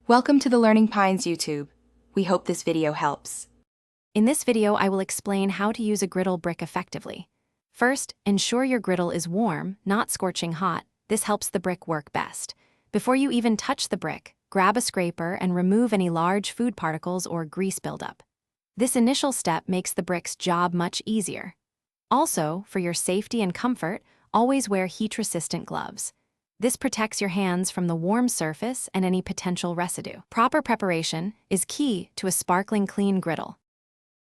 Welcome to the Learning Pines YouTube. We hope this video helps. In this video, I will explain how to use a griddle brick effectively. First, ensure your griddle is warm, not scorching hot. This helps the brick work best. Before you even touch the brick, grab a scraper and remove any large food particles or grease buildup. This initial step makes the brick's job much easier. Also, for your safety and comfort, always wear heat-resistant gloves. This protects your hands from the warm surface and any potential residue. Proper preparation is key to a sparkling clean griddle.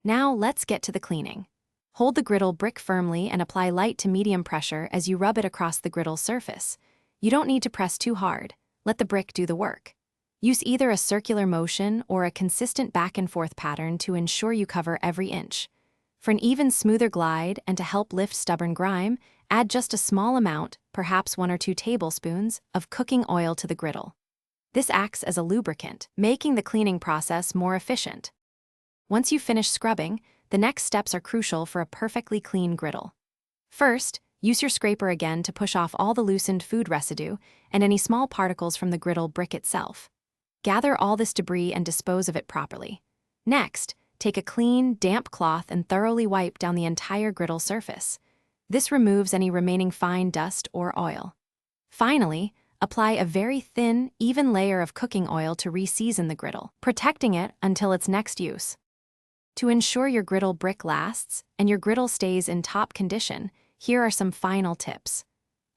Now let's get to the cleaning. Hold the griddle brick firmly and apply light to medium pressure as you rub it across the griddle surface. You don't need to press too hard. Let the brick do the work. Use either a circular motion or a consistent back and forth pattern to ensure you cover every inch. For an even smoother glide and to help lift stubborn grime, add just a small amount, perhaps 1 or 2 tablespoons, of cooking oil to the griddle. This acts as a lubricant, making the cleaning process more efficient. Once you finish scrubbing, the next steps are crucial for a perfectly clean griddle. First, use your scraper again to push off all the loosened food residue and any small particles from the griddle brick itself. Gather all this debris and dispose of it properly. Next, take a clean, damp cloth and thoroughly wipe down the entire griddle surface. This removes any remaining fine dust or oil. Finally, apply a very thin, even layer of cooking oil to re-season the griddle, protecting it until its next use. To ensure your griddle brick lasts and your griddle stays in top condition, here are some final tips.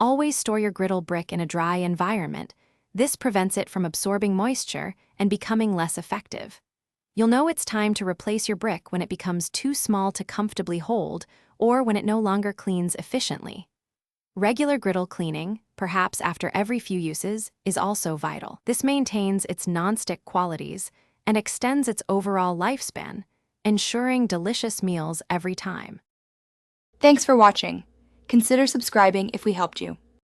Always store your griddle brick in a dry environment. This prevents it from absorbing moisture and becoming less effective. You'll know it's time to replace your brick when it becomes too small to comfortably hold or when it no longer cleans efficiently. Regular griddle cleaning, perhaps after every few uses, is also vital. This maintains its non-stick qualities and extends its overall lifespan, ensuring delicious meals every time. Thanks for watching. Consider subscribing if we helped you.